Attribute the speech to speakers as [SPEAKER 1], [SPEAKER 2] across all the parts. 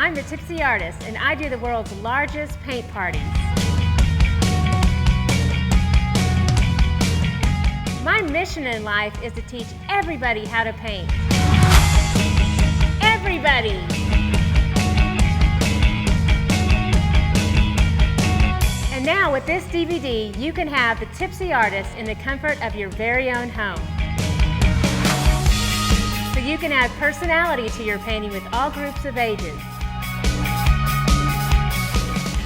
[SPEAKER 1] I'm the Tipsy Artist, and I do the world's largest paint parties. My mission in life is to teach everybody how to paint. Everybody! And now with this DVD, you can have the Tipsy Artist in the comfort of your very own home. So you can add personality to your painting with all groups of ages.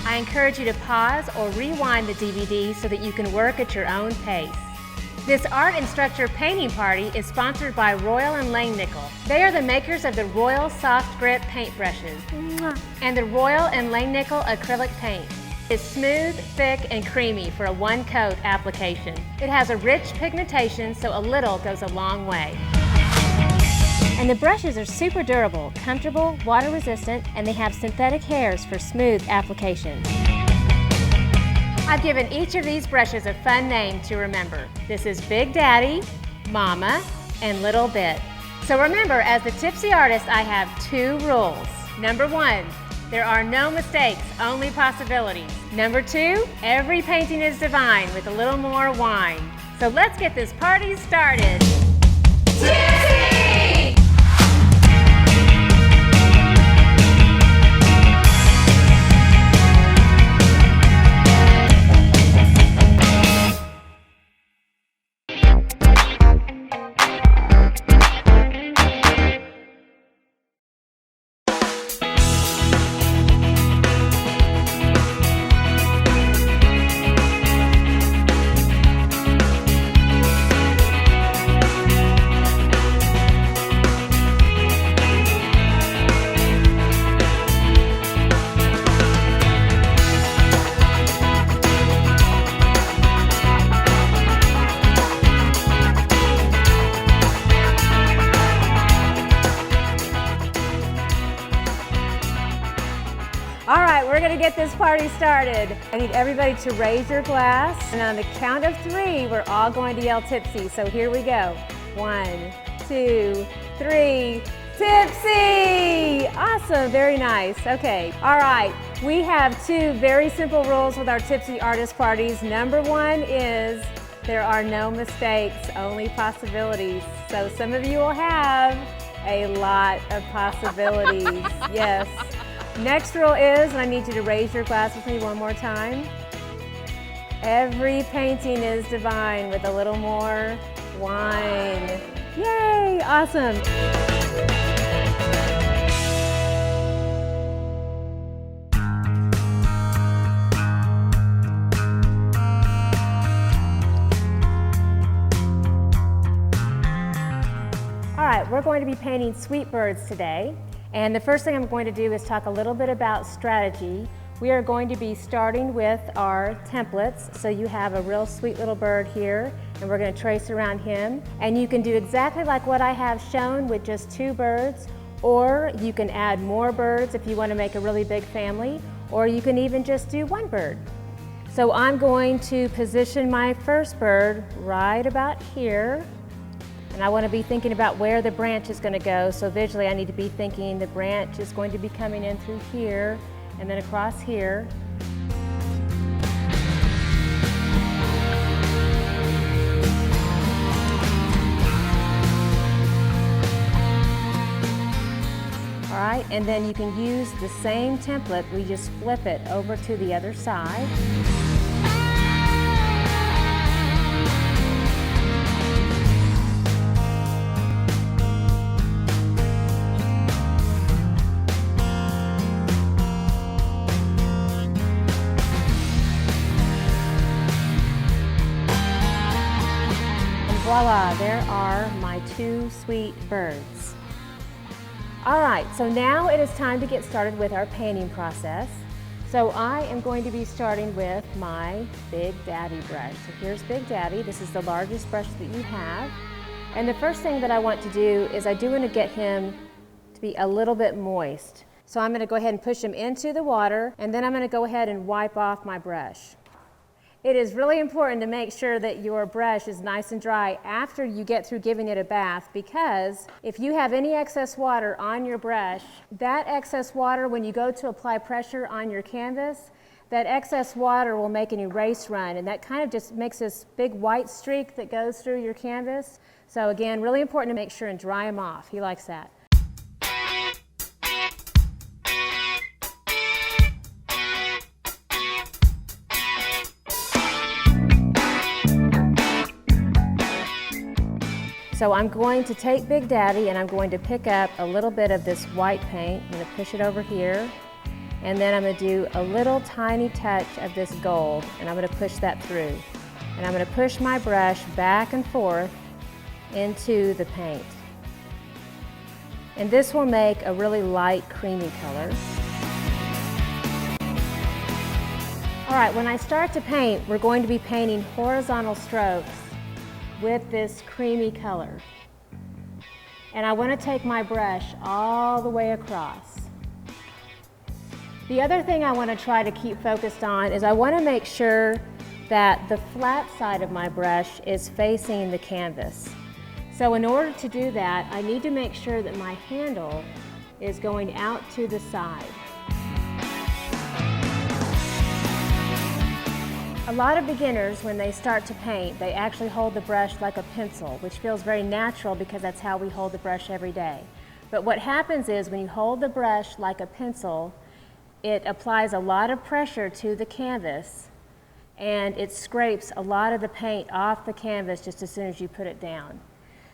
[SPEAKER 1] I encourage you to pause or rewind the DVD so that you can work at your own pace. This art instructor painting party is sponsored by Royal and Langnickel. They are the makers of the Royal Soft Grip paintbrushes and the Royal and Langnickel acrylic paint. It's smooth, thick, and creamy for a one-coat application. It has a rich pigmentation, so a little goes a long way. And the brushes are super durable, comfortable, water-resistant, and they have synthetic hairs for smooth application. I've given each of these brushes a fun name to remember. This is Big Daddy, Mama, and Little Bit. So remember, as the Tipsy Artist, I have 2 rules. Number 1, there are no mistakes, only possibilities. Number 2, every painting is divine with a little more wine. So let's get this party started. Tipsy! All right, we're gonna get this party started. I need everybody to raise your glass, and on the count of 3, we're all going to yell tipsy. So here we go. 1, 2, 3, tipsy! Awesome, very nice. Okay, all right. We have 2 very simple rules with our Tipsy Artist parties. Number 1 is there are no mistakes, only possibilities. So some of you will have a lot of possibilities, yes. Next rule is, and I need you to raise your glass with me one more time. Every painting is divine with a little more wine. Yay, awesome. All right, we're going to be painting sweet birds today. And the first thing I'm going to do is talk a little bit about strategy. We are going to be starting with our templates. So you have a real sweet little bird here, and we're going to trace around him. And you can do exactly like what I have shown with just 2 birds, or you can add more birds if you want to make a really big family, or you can even just do 1 bird. So I'm going to position my first bird right about here. And I want to be thinking about where the branch is going to go. So visually I need to be thinking the branch is going to be coming in through here and then across here. All right, and then you can use the same template. We just flip it over to the other side. Voila, there are my 2 sweet birds. All right, so now it is time to get started with our painting process. So I am going to be starting with my Big Daddy brush. So here's Big Daddy. This is the largest brush that you have. And the first thing that I want to do is I do want to get him to be a little bit moist. So I'm going to go ahead and push him into the water, and then I'm going to go ahead and wipe off my brush. It is really important to make sure that your brush is nice and dry after you get through giving it a bath, because if you have any excess water on your brush, that excess water, when you go to apply pressure on your canvas, that excess water will make an erase run, and that kind of just makes this big white streak that goes through your canvas. So again, really important to make sure and dry them off. He likes that. So I'm going to take Big Daddy and I'm going to pick up a little bit of this white paint. I'm going to push it over here. And then I'm going to do a little tiny touch of this gold, and I'm going to push that through. And I'm going to push my brush back and forth into the paint. And this will make a really light creamy color. All right, when I start to paint, we're going to be painting horizontal strokes with this creamy color. And I want to take my brush all the way across. The other thing I want to try to keep focused on is I want to make sure that the flat side of my brush is facing the canvas. So in order to do that, I need to make sure that my handle is going out to the side. A lot of beginners, when they start to paint, they actually hold the brush like a pencil, which feels very natural because that's how we hold the brush every day. But what happens is when you hold the brush like a pencil, it applies a lot of pressure to the canvas and it scrapes a lot of the paint off the canvas just as soon as you put it down.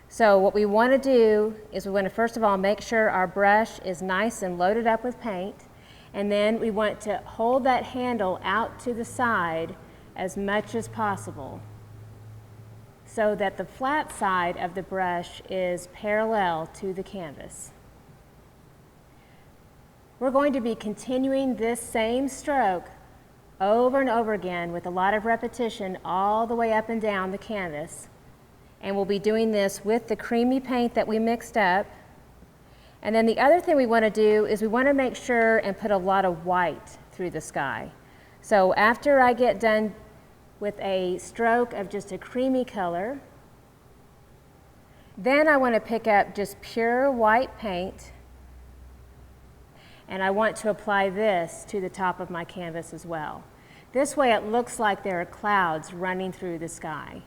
[SPEAKER 1] So what we want to do is we want to first of all make sure our brush is nice and loaded up with paint, and then we want to hold that handle out to the side as much as possible so that the flat side of the brush is parallel to the canvas. We're going to be continuing this same stroke over and over again with a lot of repetition all the way up and down the canvas. And we'll be doing this with the creamy paint that we mixed up. And then the other thing we want to do is we want to make sure and put a lot of white through the sky. So after I get done with a stroke of just a creamy color, then I want to pick up just pure white paint, and I want to apply this to the top of my canvas as well. This way it looks like there are clouds running through the sky.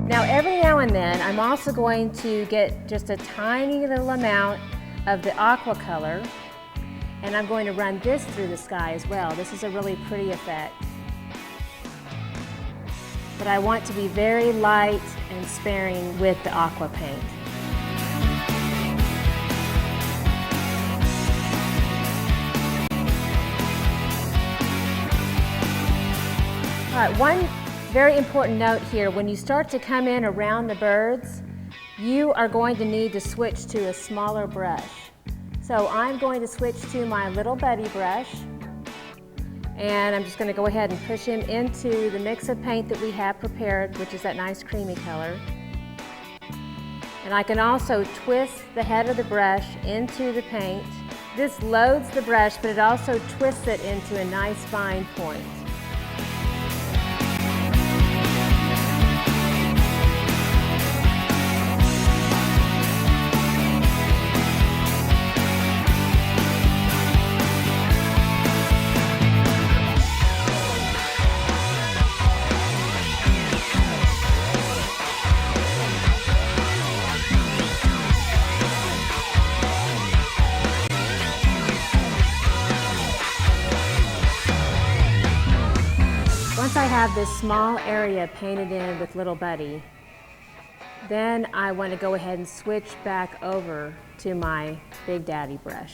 [SPEAKER 1] Now every now and then I'm also going to get just a tiny little amount of the aqua color, and I'm going to run this through the sky as well. This is a really pretty effect. But I want to be very light and sparing with the aqua paint. All right, one very important note here, when you start to come in around the birds, you are going to need to switch to a smaller brush. So I'm going to switch to my little buddy brush, and I'm just going to go ahead and push him into the mix of paint that we have prepared, which is that nice creamy color. And I can also twist the head of the brush into the paint. This loads the brush, but it also twists it into a nice fine point. Once I have this small area painted in with Little Buddy, then I want to go ahead and switch back over to my Big Daddy brush.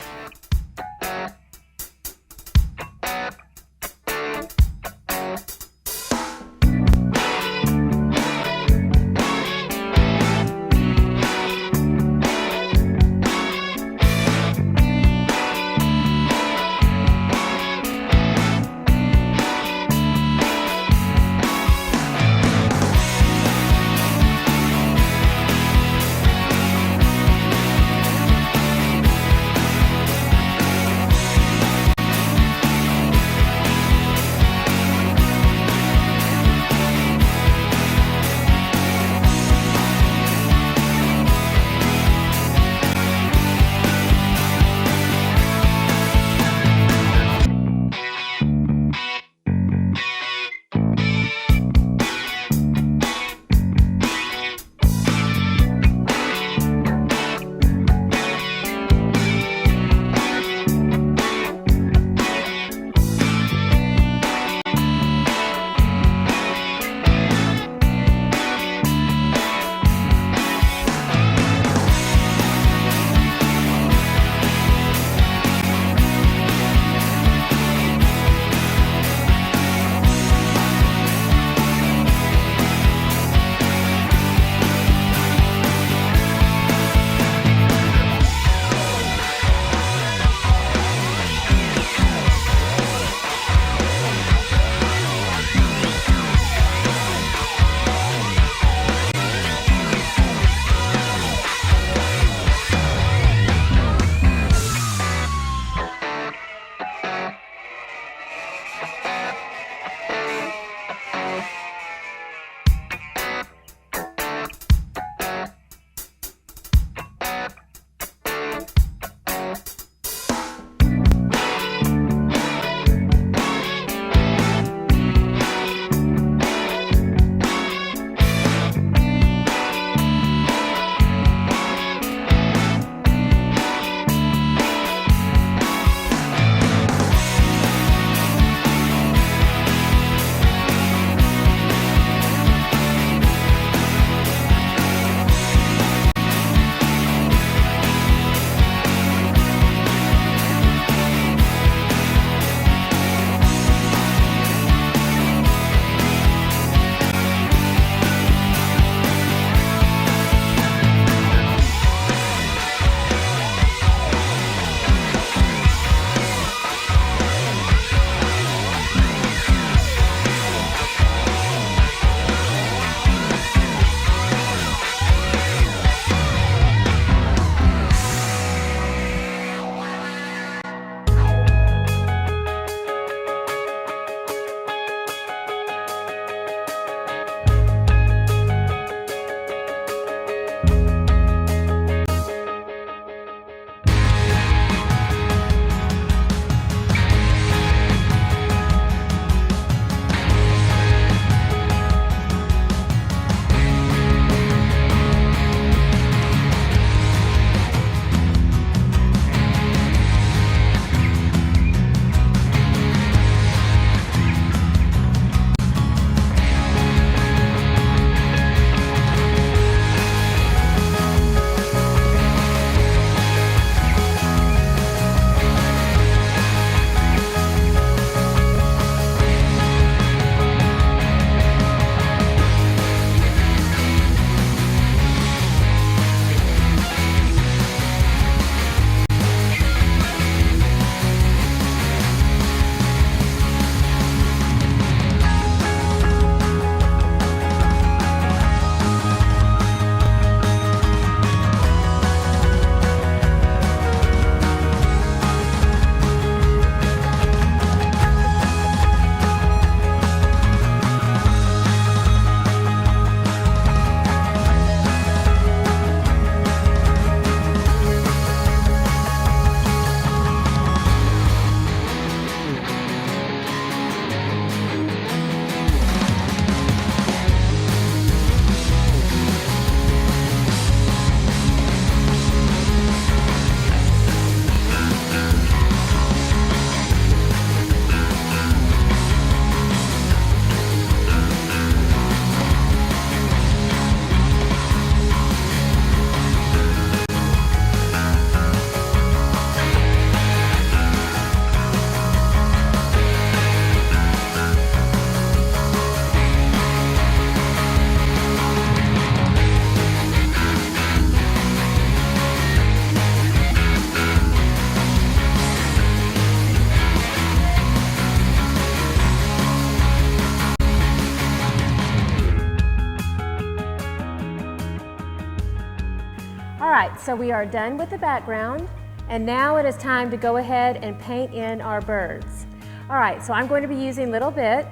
[SPEAKER 1] so we are done with the background, and now it is time to go ahead and paint in our birds. All right, so I'm going to be using a little bit,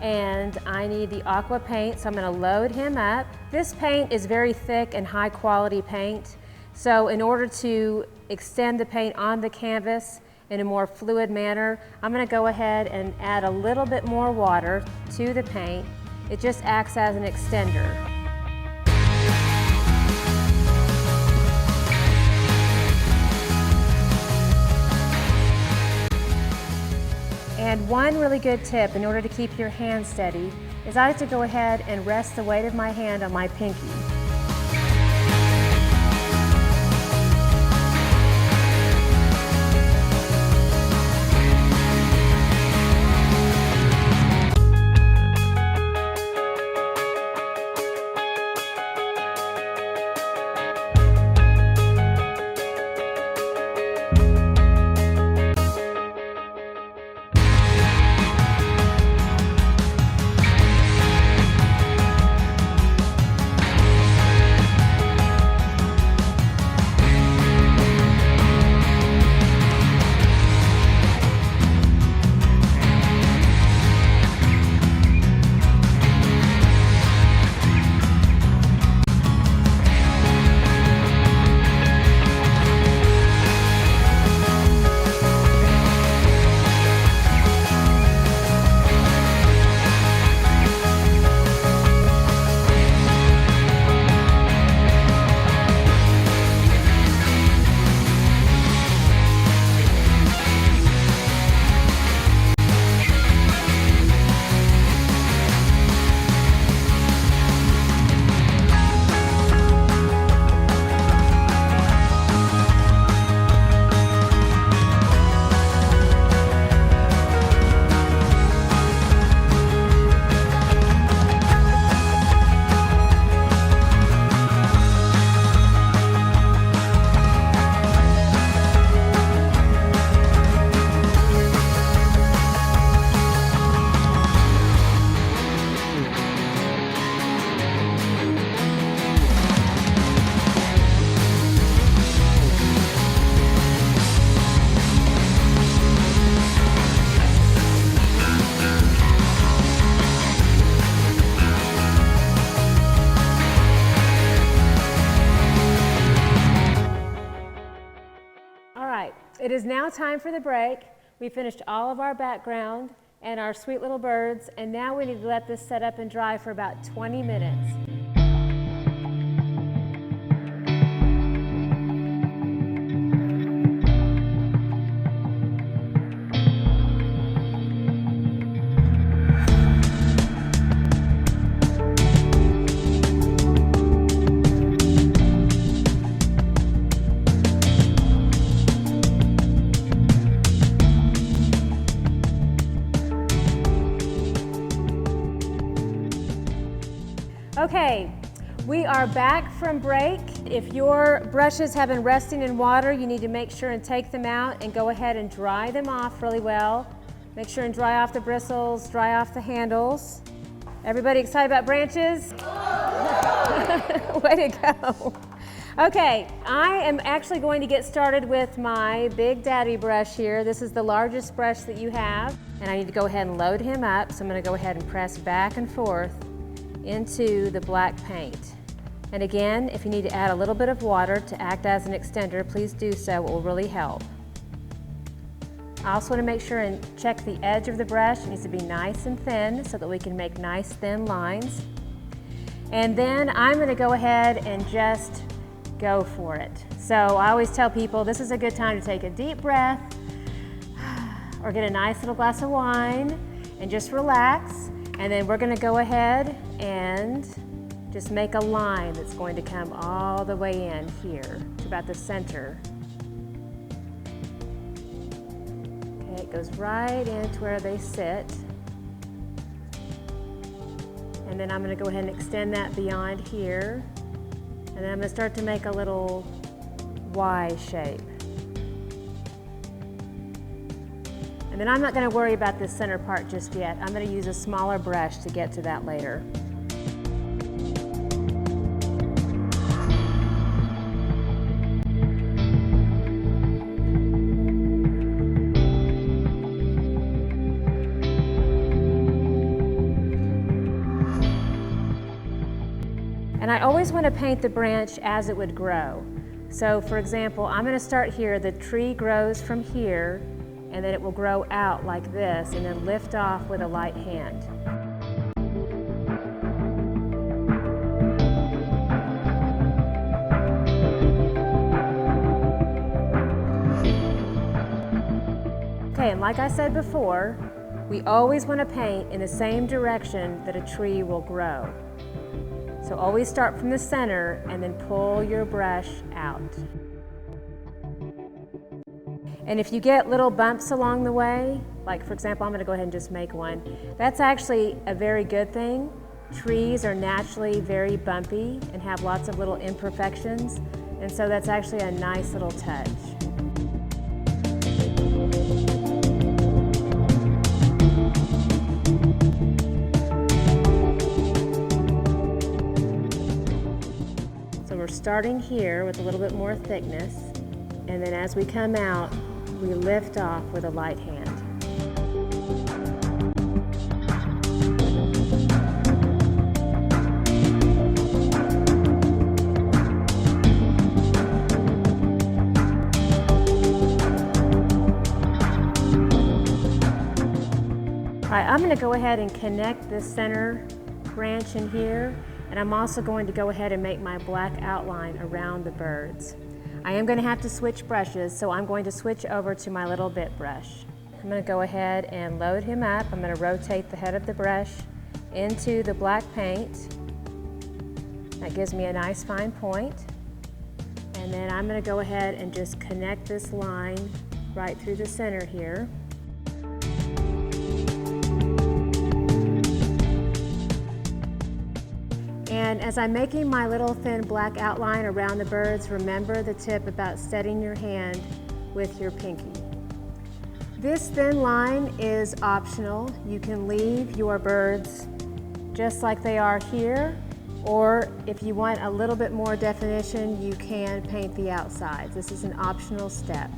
[SPEAKER 1] and I need the aqua paint, so I'm going to load him up. This paint is very thick and high quality paint, so in order to extend the paint on the canvas in a more fluid manner, I'm going to go ahead and add a little bit more water to the paint. It just acts as an extender. And one really good tip in order to keep your hand steady is I like to go ahead and rest the weight of my hand on my pinky. It is now time for the break. We finished all of our background and our sweet little birds, and now we need to let this set up and dry for about 20 minutes. Okay, we are back from break. If your brushes have been resting in water, you need to make sure and take them out and go ahead and dry them off really well. Make sure and dry off the bristles, dry off the handles. Everybody excited about branches? Way to go. Okay, I am actually going to get started with my Big Daddy brush here. This is the largest brush that you have, and I need to go ahead and load him up. So I'm going to go ahead and press back and forth into the black paint. And again, if you need to add a little bit of water to act as an extender, please do so. It will really help. I also want to make sure and check the edge of the brush. It needs to be nice and thin so that we can make nice thin lines. And then I'm going to go ahead and just go for it. So I always tell people this is a good time to take a deep breath or get a nice little glass of wine and just relax. And then we're going to go ahead and just make a line that's going to come all the way in here to about the center. Okay, it goes right into where they sit. And then I'm going to go ahead and extend that beyond here. And then I'm going to start to make a little Y shape. And then I'm not going to worry about this center part just yet. I'm going to use a smaller brush to get to that later. And I always want to paint the branch as it would grow. So for example, I'm going to start here. The tree grows from here, and then it will grow out like this and then lift off with a light hand. Okay, and like I said before, we always want to paint in the same direction that a tree will grow. So always start from the center and then pull your brush out. And if you get little bumps along the way, like for example, I'm going to go ahead and just make one, that's actually a very good thing. Trees are naturally very bumpy and have lots of little imperfections, and so that's actually a nice little touch. So we're starting here with a little bit more thickness, and then as we come out, we lift off with a light hand. All right, I'm going to go ahead and connect this center branch in here, and I'm also going to go ahead and make my black outline around the birds. I am going to have to switch brushes, so I'm going to switch over to my little bit brush. I'm going to go ahead and load him up. I'm going to rotate the head of the brush into the black paint. That gives me a nice fine point. And then I'm going to go ahead and just connect this line right through the center here. And as I'm making my little thin black outline around the birds, remember the tip about steadying your hand with your pinky. This thin line is optional. You can leave your birds just like they are here, or if you want a little bit more definition, you can paint the outsides. This is an optional step.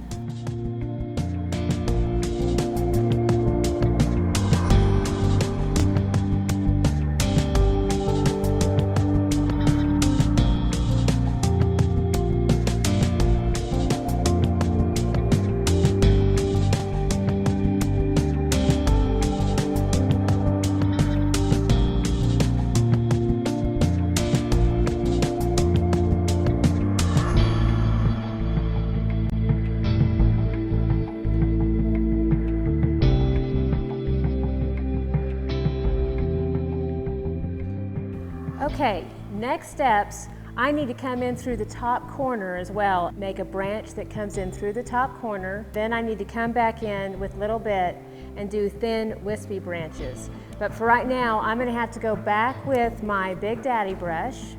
[SPEAKER 1] Okay, next steps, I need to come in through the top corner as well, make a branch that comes in through the top corner. Then I need to come back in with little bit and do thin wispy branches. But for right now, I'm going to have to go back with my Big Daddy brush.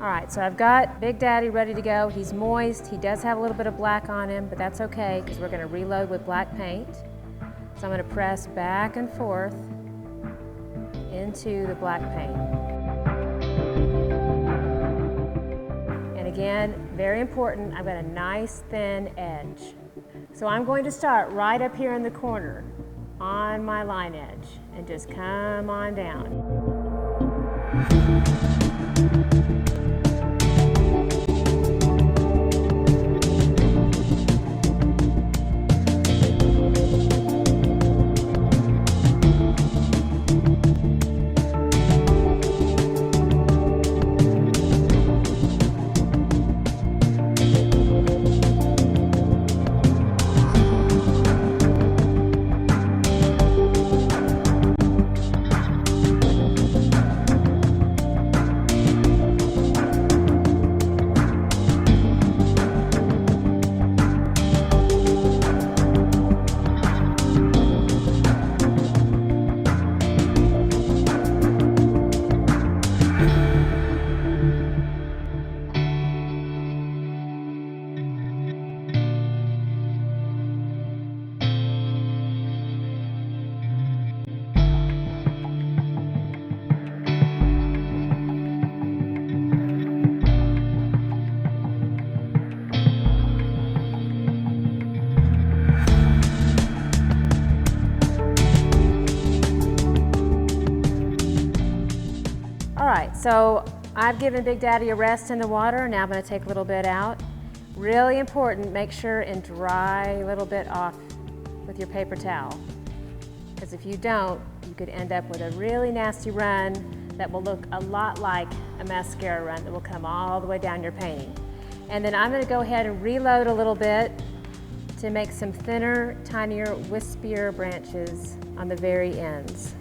[SPEAKER 1] All right, so I've got Big Daddy ready to go. He's moist. He does have a little bit of black on him, but that's okay because we're going to reload with black paint. So I'm going to press back and forth into the black paint. And again, very important, I've got a nice thin edge. So I'm going to start right up here in the corner on my line edge and just come on down. All right, so I've given Big Daddy a rest in the water. Now I'm going to take a little bit out. Really important, make sure and dry a little bit off with your paper towel. Because if you don't, you could end up with a really nasty run that will look a lot like a mascara run that will come all the way down your painting. And then I'm going to go ahead and reload a little bit to make some thinner, tinier, wispier branches on the very ends.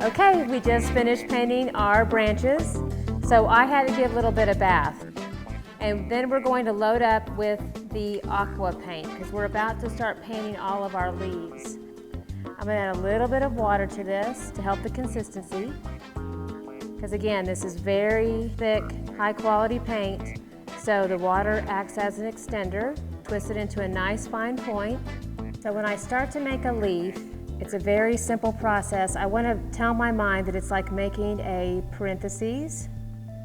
[SPEAKER 1] Okay, we just finished painting our branches, so I had to give a little bit of bath. And then we're going to load up with the aqua paint because we're about to start painting all of our leaves. I'm going to add a little bit of water to this to help the consistency. Because again, this is very thick, high quality paint, so the water acts as an extender, twist it into a nice fine point. So when I start to make a leaf, it's a very simple process. I want to tell my mind that it's like making a parentheses,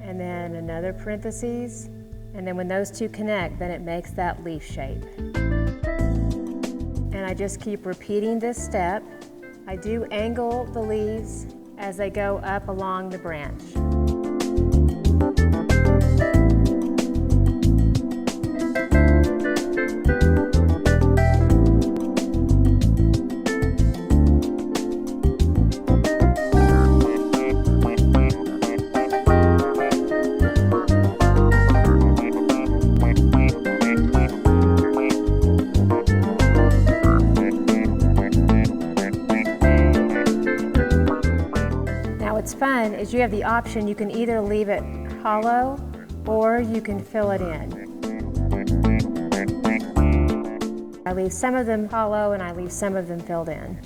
[SPEAKER 1] and then another parentheses, and then when those two connect, then it makes that leaf shape. And I just keep repeating this step. I do angle the leaves as they go up along the branch. What's fun is you have the option, you can either leave it hollow or you can fill it in. I leave some of them hollow and I leave some of them filled in.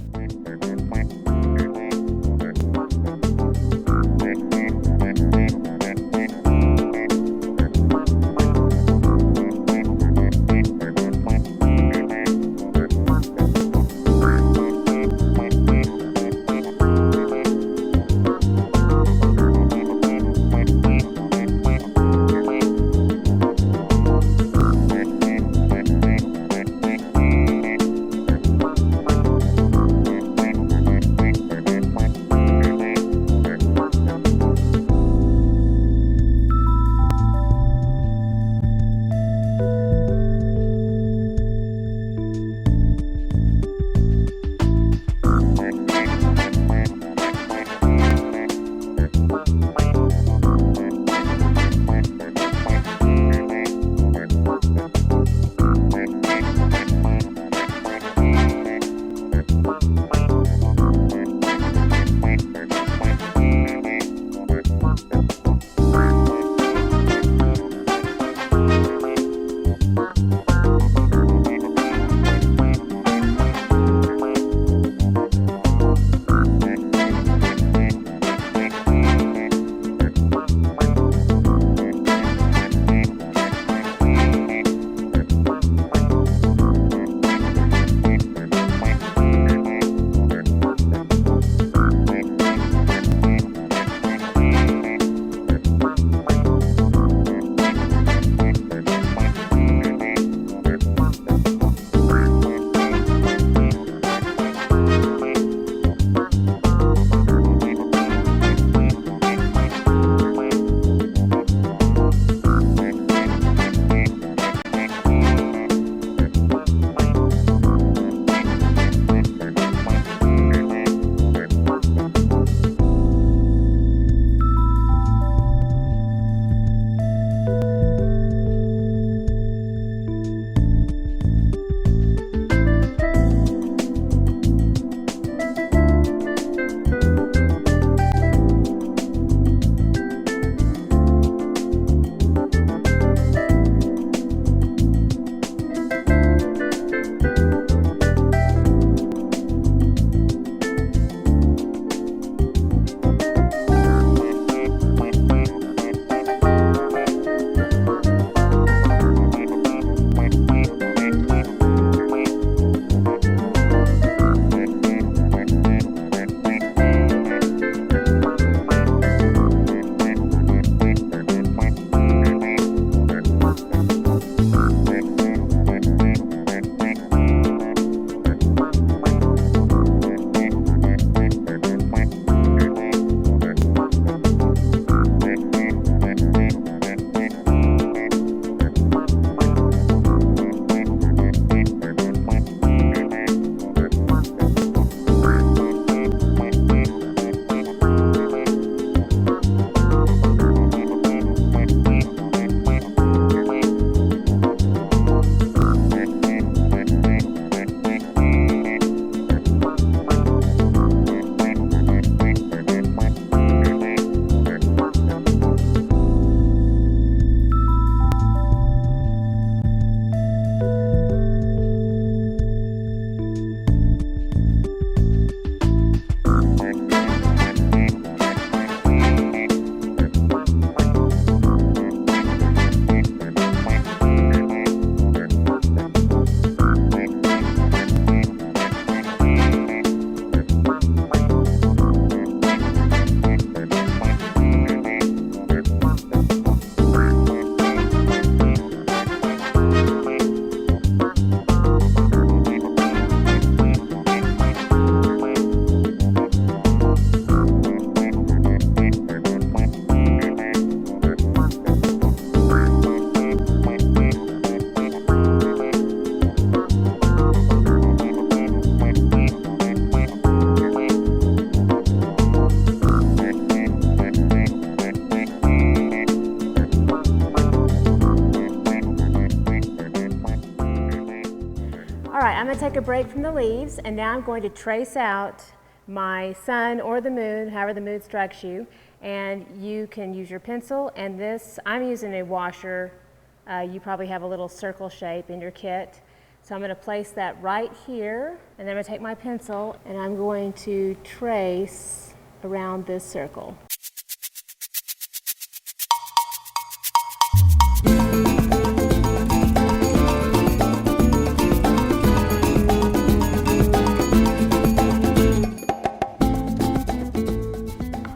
[SPEAKER 1] I'm going to take a break from the leaves, and now I'm going to trace out my sun or the moon, however the mood strikes you, and you can use your pencil, and this, I'm using a washer. You probably have a little circle shape in your kit. So I'm going to place that right here, and then I'm going to take my pencil and I'm going to trace around this circle.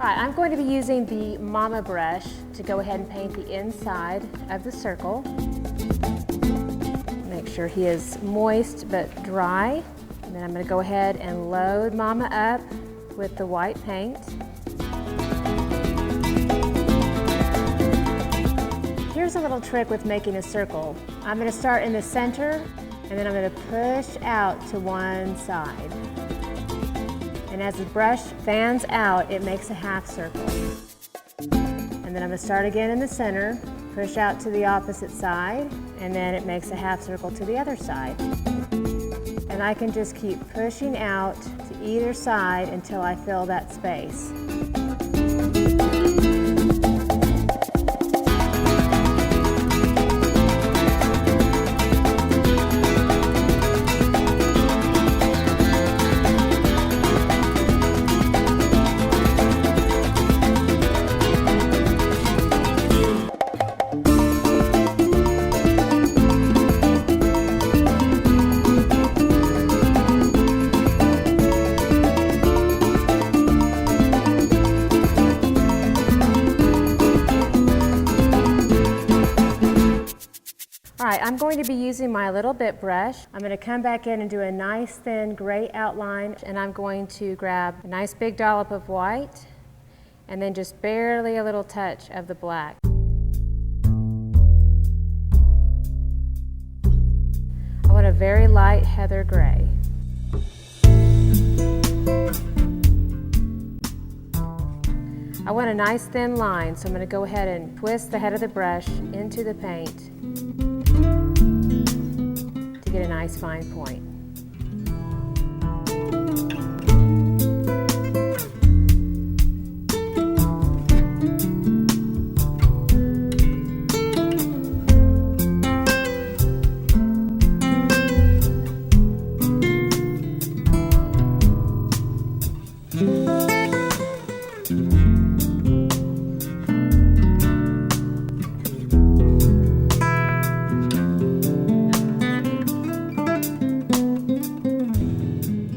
[SPEAKER 1] I'm going to be using the Mama brush to go ahead and paint the inside of the circle. Make sure he is moist but dry. And then I'm going to go ahead and load Mama up with the white paint. Here's a little trick with making a circle. I'm going to start in the center, and then I'm going to push out to one side. And as the brush fans out, it makes a half circle. And then I'm going to start again in the center, push out to the opposite side, and then it makes a half circle to the other side. And I can just keep pushing out to either side until I fill that space. All right, I'm going to be using my little bit brush. I'm going to come back in and do a nice thin gray outline, and I'm going to grab a nice big dollop of white and then just barely a little touch of the black. I want a very light heather gray. I want a nice thin line, so I'm going to go ahead and twist the head of the brush into the paint to get a nice fine point.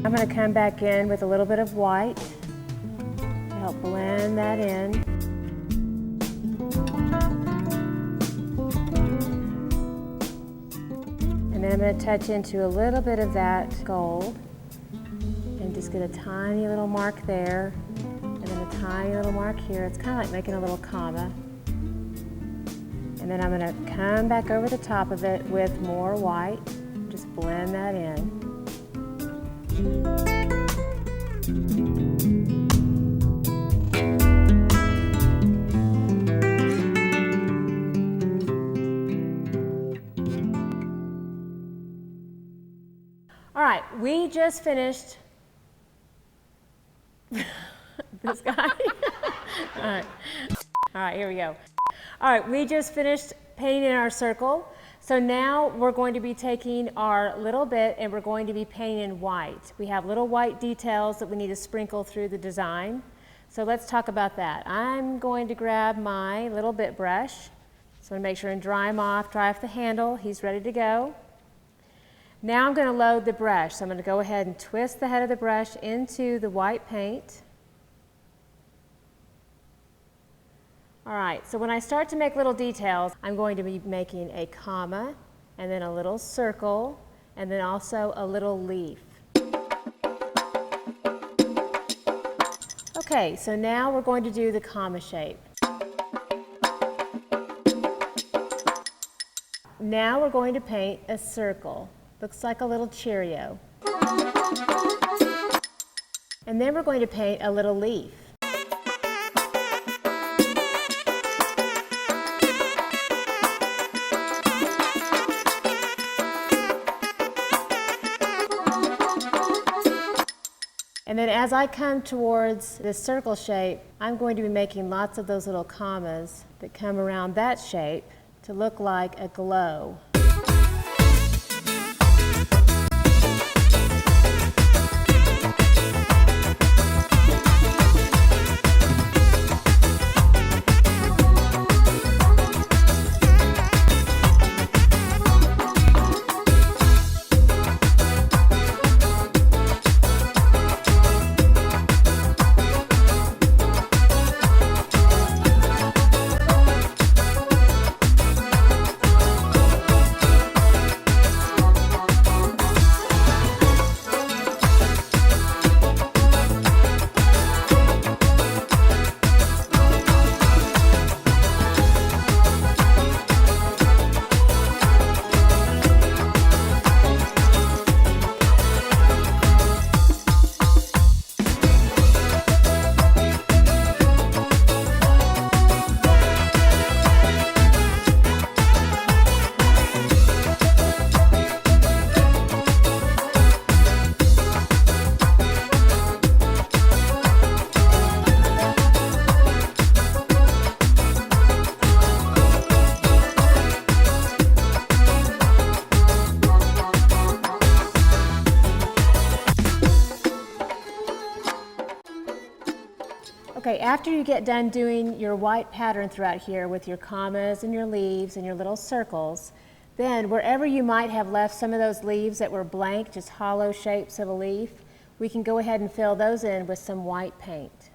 [SPEAKER 1] I'm going to come back in with a little bit of white to help blend that in. And then I'm going to touch into a little bit of that gold and just get a tiny little mark there and then a tiny little mark here. It's kind of like making a little comma. And then I'm going to come back over the top of it with more white, just blend that in. All right, we just finished this guy. All right, here we go. All right, we just finished painting our circle. So now we're going to be taking our little bit and we're going to be painting in white. We have little white details that we need to sprinkle through the design. So let's talk about that. I'm going to grab my little bit brush. So I'm going to make sure and dry off the handle. He's ready to go. Now I'm going to load the brush. So I'm going to go ahead and twist the head of the brush into the white paint. All right, so when I start to make little details, I'm going to be making a comma, and then a little circle, and then also a little leaf. Okay, so now we're going to do the comma shape. Now we're going to paint a circle. Looks like a little Cheerio. And then we're going to paint a little leaf. And then as I come towards this circle shape, I'm going to be making lots of those little commas that come around that shape to look like a glow. Okay, after you get done doing your white pattern throughout here with your commas and your leaves and your little circles, then wherever you might have left some of those leaves that were blank, just hollow shapes of a leaf, we can go ahead and fill those in with some white paint.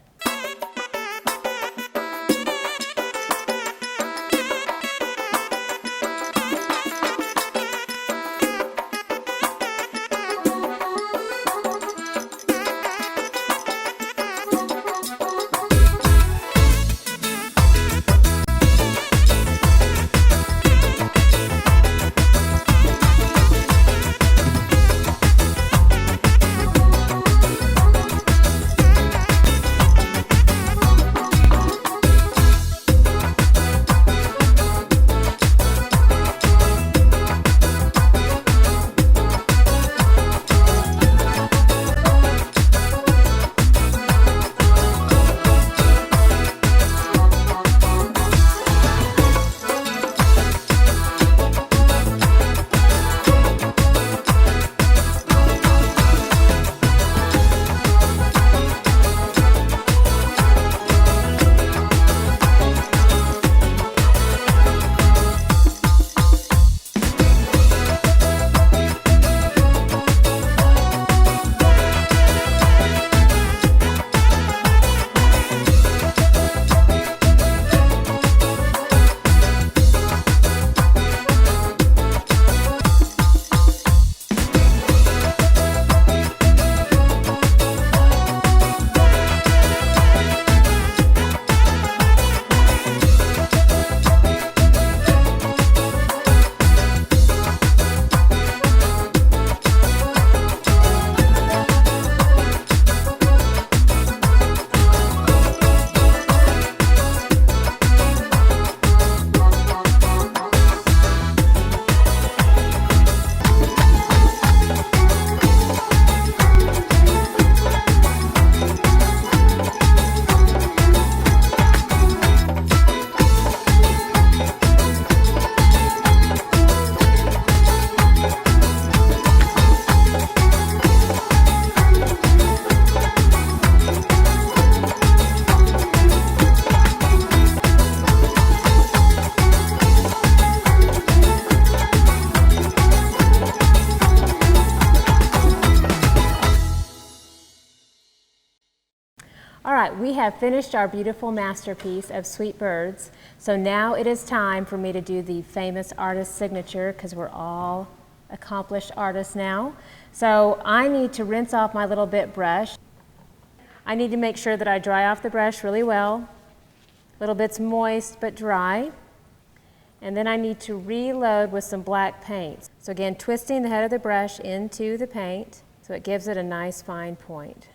[SPEAKER 1] All right, we have finished our beautiful masterpiece of Sweet Birds. So now it is time for me to do the famous artist signature, because we're all accomplished artists now. So I need to rinse off my little bit brush. I need to make sure that I dry off the brush really well. Little bit's moist but dry. And then I need to reload with some black paint. So again, twisting the head of the brush into the paint so it gives it a nice fine point.